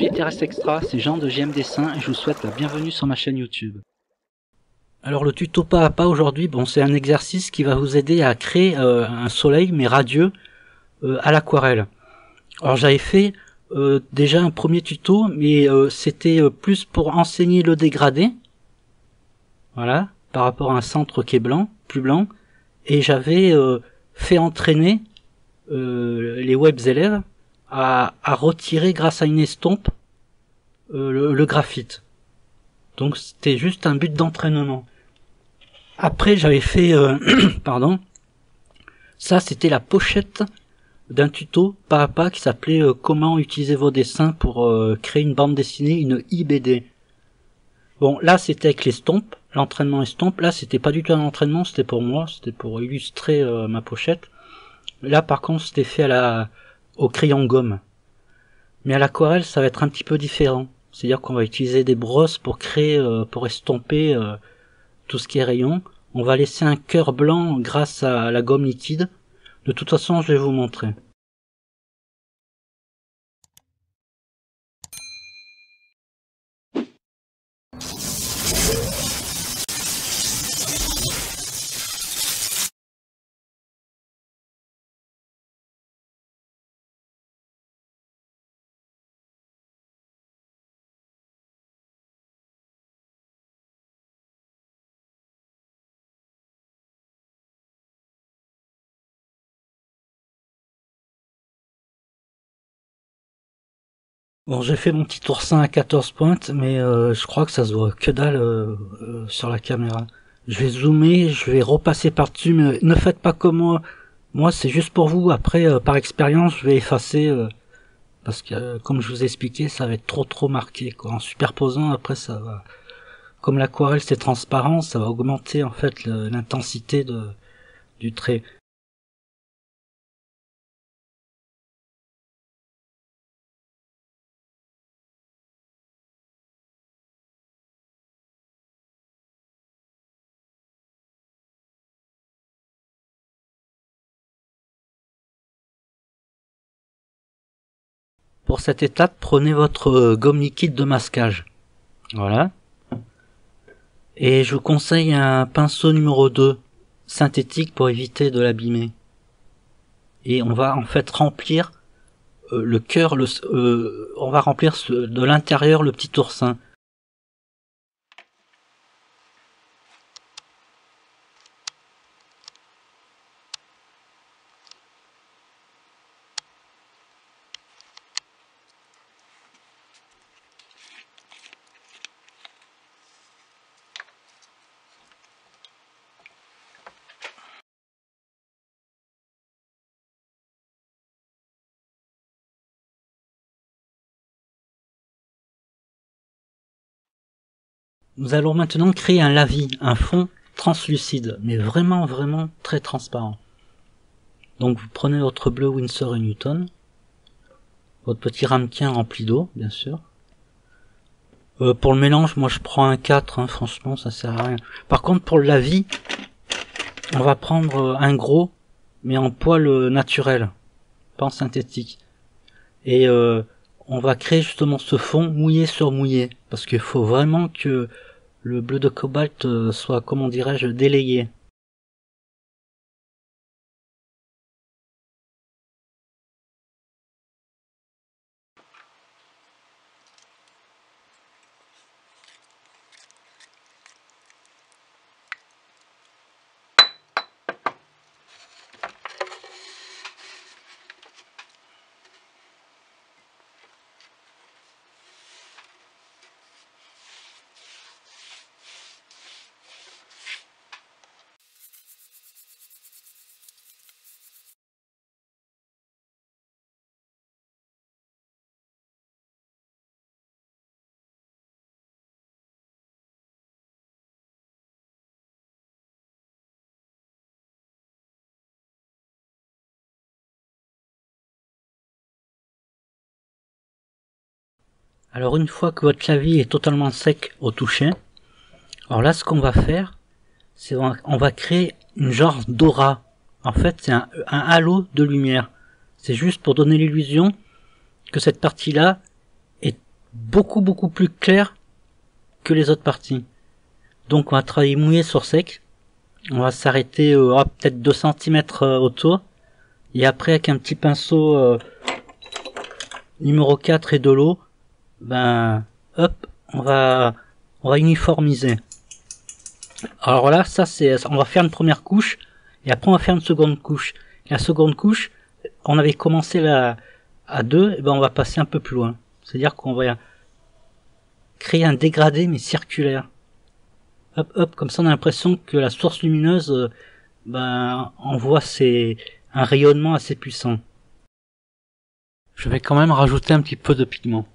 Salut les terrestres extra, c'est Jean de JM Dessin et je vous souhaite la bienvenue sur ma chaîne YouTube. Alors le tuto pas à pas aujourd'hui, bon c'est un exercice qui va vous aider à créer un soleil mais radieux à l'aquarelle. Alors j'avais fait déjà un premier tuto mais c'était plus pour enseigner le dégradé, voilà, par rapport à un centre qui est blanc, plus blanc, et j'avais fait entraîner les web élèves à retirer grâce à une estompe le graphite. Donc c'était juste un but d'entraînement. Après j'avais fait pardon, ça c'était la pochette d'un tuto pas à pas qui s'appelait comment utiliser vos dessins pour créer une bande dessinée, une IBD. Bon là c'était avec l'estompe, l'entraînement estompe. Là c'était pas du tout un entraînement, c'était pour moi, c'était pour illustrer ma pochette. Là par contre c'était fait au crayon gomme. Mais à l'aquarelle ça va être un petit peu différent. C'est-à-dire qu'on va utiliser des brosses pour créer, pour estomper tout ce qui est rayon. On va laisser un cœur blanc grâce à la gomme liquide. De toute façon je vais vous montrer. Bon, j'ai fait mon petit oursin à 14 pointes, mais je crois que ça se voit que dalle sur la caméra. Je vais zoomer, je vais repasser par-dessus, mais ne faites pas comme moi. Moi, c'est juste pour vous. Après, par expérience, je vais effacer, parce que, comme je vous ai expliqué, ça va être trop marqué, quoi. En superposant, après, ça va... Comme l'aquarelle, c'est transparent, ça va augmenter, en fait, l'intensité du trait. Pour cette étape, prenez votre gomme liquide de masquage. Voilà. Et je vous conseille un pinceau numéro 2, synthétique, pour éviter de l'abîmer. Et on va en fait remplir le cœur, on va remplir de l'intérieur le petit oursin. Nous allons maintenant créer un lavis, un fond translucide, mais vraiment très transparent. Donc vous prenez votre bleu Winsor & Newton, votre petit ramequin rempli d'eau, bien sûr. Pour le mélange, moi je prends un 4, hein, franchement ça sert à rien. Par contre pour le lavis, on va prendre un gros, mais en poil naturel, pas en synthétique. Et on va créer justement ce fond mouillé sur mouillé, parce qu'il faut vraiment que le bleu de cobalt soit, comment dirais-je, délayé. Alors une fois que votre clavier est totalement sec au toucher, alors là ce qu'on va faire, c'est on va créer une genre d'aura. En fait c'est un halo de lumière. C'est juste pour donner l'illusion que cette partie-là est beaucoup plus clair que les autres parties. Donc on va travailler mouillé sur sec. On va s'arrêter peut-être 2 cm autour. Et après avec un petit pinceau numéro 4 et de l'eau, ben hop, on va uniformiser. Alors là, ça c'est, on va faire une première couche et après on va faire une seconde couche. La seconde couche, on avait commencé là à 2, et ben on va passer un peu plus loin. C'est-à-dire qu'on va créer un dégradé mais circulaire. Hop hop, comme ça on a l'impression que la source lumineuse envoie un rayonnement assez puissant. Je vais quand même rajouter un petit peu de pigment.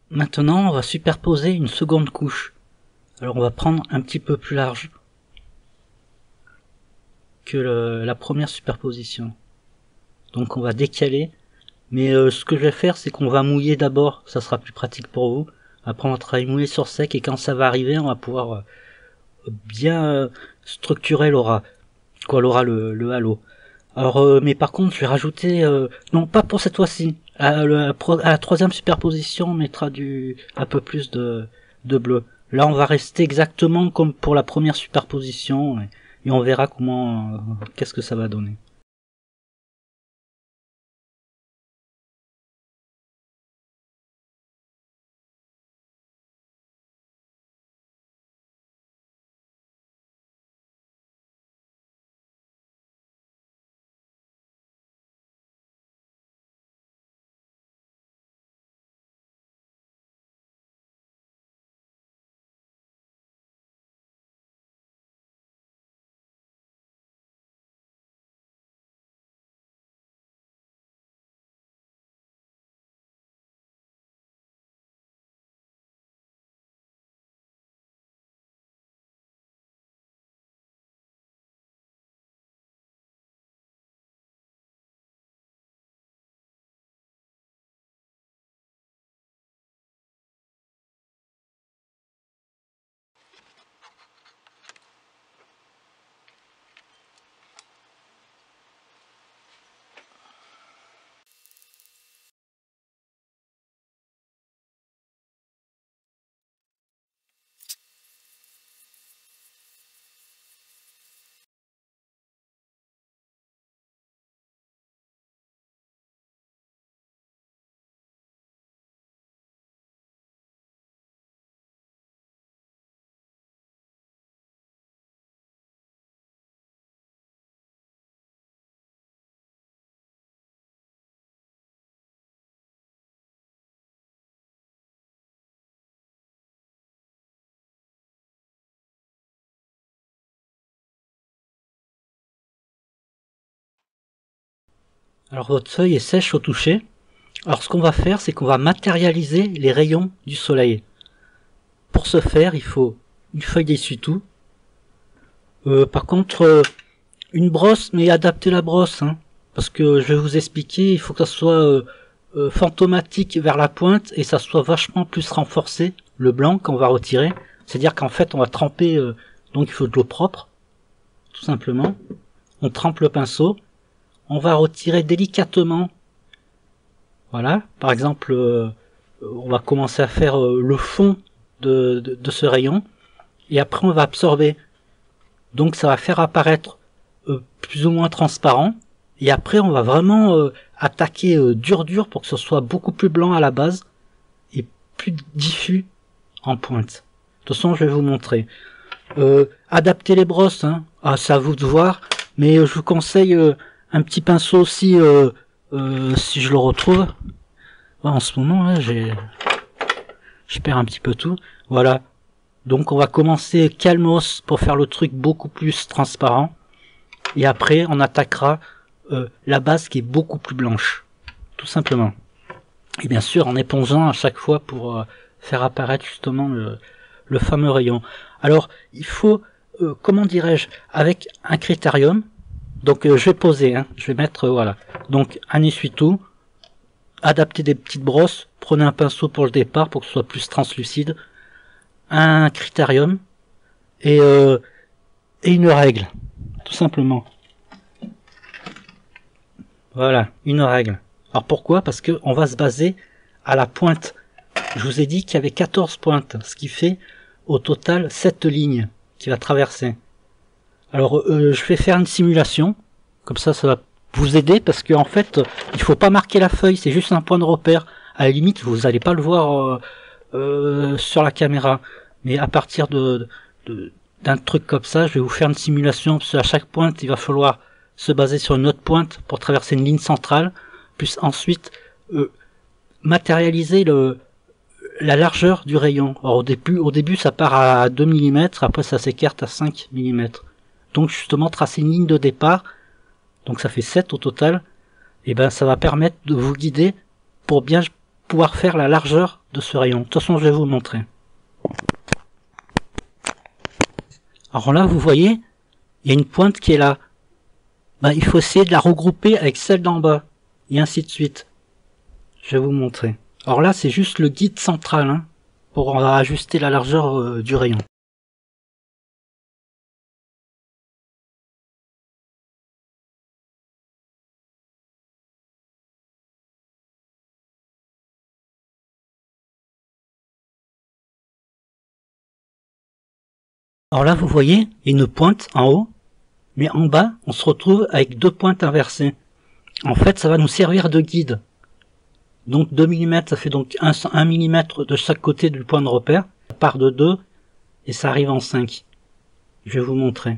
Maintenant, on va superposer une seconde couche. Alors on va prendre un petit peu plus large que la première superposition. Donc on va décaler. Mais ce que je vais faire, c'est qu'on va mouiller d'abord, ça sera plus pratique pour vous. Après on va travailler mouiller sur sec et quand ça va arriver, on va pouvoir bien structurer l'aura. Quoi, l'aura, le halo. Alors, mais par contre, je vais rajouter, non pas pour cette fois-ci. À la troisième superposition, on mettra un peu plus de bleu. Là, on va rester exactement comme pour la première superposition et on verra comment, qu'est-ce que ça va donner. Alors votre feuille est sèche au toucher. Alors ce qu'on va faire, c'est qu'on va matérialiser les rayons du soleil. Pour ce faire, il faut une feuille d'essuie-tout. Par contre, une brosse, mais adaptez la brosse, hein, parce que je vais vous expliquer, il faut que ça soit fantomatique vers la pointe et ça soit vachement plus renforcé, le blanc qu'on va retirer. C'est-à-dire qu'en fait, on va tremper, donc il faut de l'eau propre, tout simplement. On trempe le pinceau, on va retirer délicatement. Voilà, par exemple, on va commencer à faire le fond de ce rayon, et après on va absorber. Donc ça va faire apparaître plus ou moins transparent, et après on va vraiment attaquer dur pour que ce soit beaucoup plus blanc à la base, et plus diffus en pointe. De toute façon, je vais vous montrer. Adapter les brosses, hein. Ah, c'est à vous de voir, mais je vous conseille un petit pinceau aussi, si je le retrouve. Ouais, en ce moment, là, je perds un petit peu tout. Voilà. Donc on va commencer calmos pour faire le truc beaucoup plus transparent. Et après, on attaquera la base qui est beaucoup plus blanche. Tout simplement. Et bien sûr, en épongeant à chaque fois pour faire apparaître justement le fameux rayon. Alors, il faut, comment dirais-je, avec un critérium. Donc je vais poser, hein, je vais mettre, voilà. Donc un essuie-tout, adapter des petites brosses, prenez un pinceau pour le départ pour que ce soit plus translucide, un critérium et une règle, tout simplement. Voilà, une règle. Alors pourquoi? Parce que on va se baser à la pointe. Je vous ai dit qu'il y avait 14 pointes, ce qui fait au total 7 lignes qui va traverser. Alors je vais faire une simulation, comme ça va vous aider, parce qu'en fait il faut pas marquer la feuille, c'est juste un point de repère. À la limite vous n'allez pas le voir sur la caméra, mais à partir d'un truc comme ça, je vais vous faire une simulation, parce qu'à chaque pointe il va falloir se baser sur une autre pointe pour traverser une ligne centrale, puis ensuite matérialiser la largeur du rayon. Alors au début ça part à 2 mm, après ça s'écarte à 5 mm. Donc justement tracer une ligne de départ, donc ça fait 7 au total, et ben ça va permettre de vous guider pour bien pouvoir faire la largeur de ce rayon. De toute façon je vais vous le montrer. Alors là vous voyez, il y a une pointe qui est là. bah, il faut essayer de la regrouper avec celle d'en bas, et ainsi de suite. Je vais vous montrer. Alors là, c'est juste le guide central, hein, pour ajuster la largeur du rayon. Alors là, vous voyez, il y a une pointe en haut, mais en bas, on se retrouve avec deux pointes inversées. En fait, ça va nous servir de guide. Donc 2 mm, ça fait donc 1 mm de chaque côté du point de repère. Ça part de 2 et ça arrive en 5. Je vais vous montrer.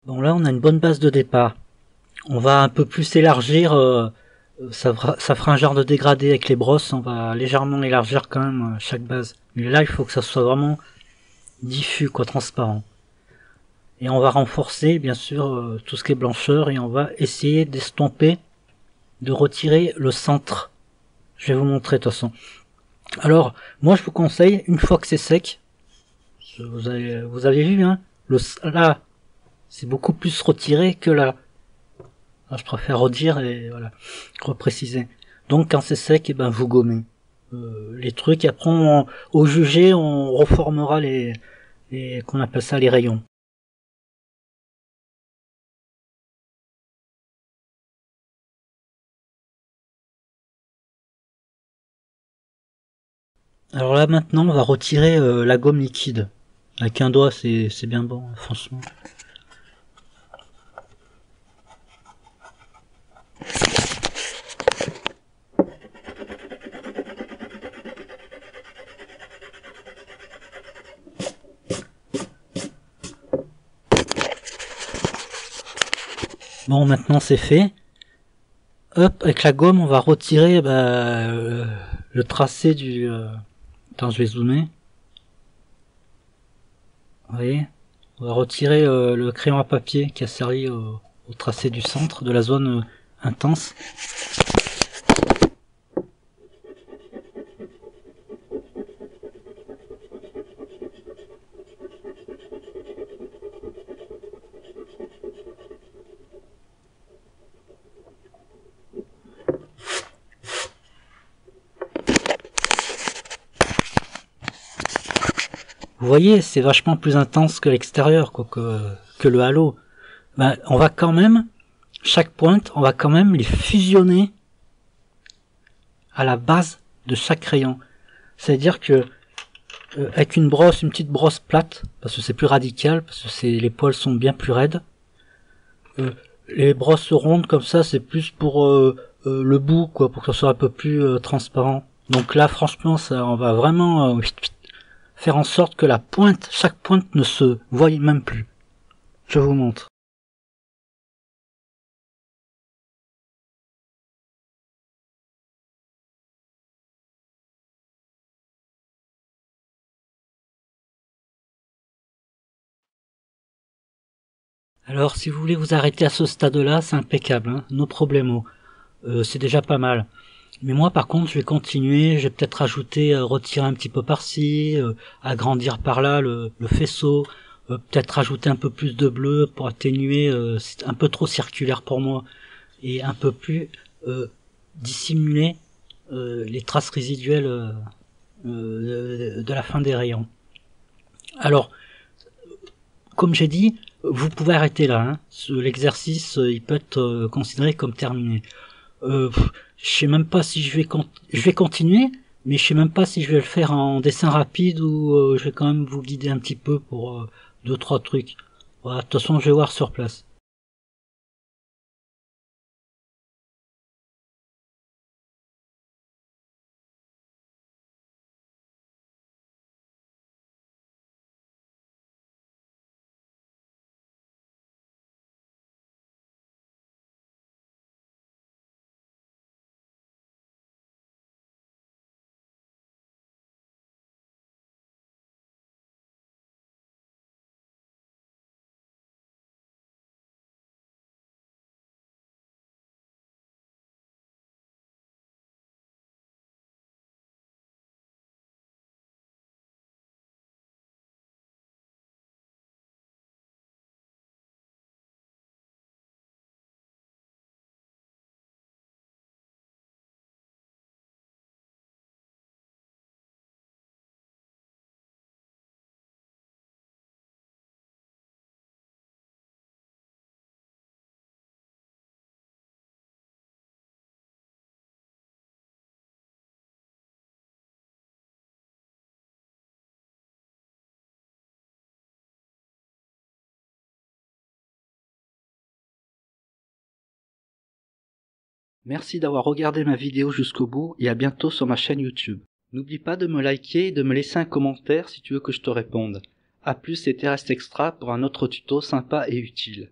Bon là, on a une bonne base de départ. On va un peu plus élargir, ça fera un genre de dégradé avec les brosses, on va légèrement élargir quand même chaque base. Mais là, il faut que ça soit vraiment diffus, quoi, transparent. Et on va renforcer, bien sûr, tout ce qui est blancheur, et on va essayer d'estomper, de retirer le centre. Je vais vous montrer de toute façon. Alors, moi je vous conseille, une fois que c'est sec, vous avez vu, hein, là, c'est beaucoup plus retiré que là. Je préfère redire et voilà, repréciser. Donc quand c'est sec, et ben vous gommez les trucs. Et après, au jugé, on reformera les qu'on appelle ça les rayons. Alors là maintenant, on va retirer la gomme liquide. Avec un doigt, c'est bien bon, franchement. Bon, maintenant c'est fait. Hop, avec la gomme, on va retirer le tracé du... Attends, je vais zoomer. Vous voyez, on va retirer le crayon à papier qui a servi au tracé du centre de la zone intense. Vous voyez, c'est vachement plus intense que l'extérieur, quoi, que le halo. Ben, on va quand même, chaque pointe, on va quand même les fusionner à la base de chaque crayon. C'est-à-dire que avec une brosse, une petite brosse plate, parce que c'est plus radical, parce que les poils sont bien plus raides. Les brosses rondes comme ça, c'est plus pour le bout, quoi, pour que ce soit un peu plus transparent. Donc là, franchement, ça, on va vraiment faire en sorte que la pointe, chaque pointe ne se voie même plus. Je vous montre. Alors, si vous voulez vous arrêter à ce stade-là, c'est impeccable, hein, no problemo. C'est déjà pas mal. Mais moi, par contre, je vais continuer, je vais peut-être rajouter, retirer un petit peu par-ci, agrandir par là le faisceau, peut-être rajouter un peu plus de bleu pour atténuer, c'est un peu trop circulaire pour moi, et un peu plus dissimuler les traces résiduelles de la fin des rayons. Alors, comme j'ai dit, vous pouvez arrêter là, hein. L'exercice, il peut être considéré comme terminé. Je sais même pas si je vais continuer, mais je sais même pas si je vais le faire en dessin rapide ou je vais quand même vous guider un petit peu pour deux trois trucs. Voilà, de toute façon, je vais voir sur place. Merci d'avoir regardé ma vidéo jusqu'au bout et à bientôt sur ma chaîne YouTube. N'oublie pas de me liker et de me laisser un commentaire si tu veux que je te réponde. A plus et Terrestre Extra pour un autre tuto sympa et utile.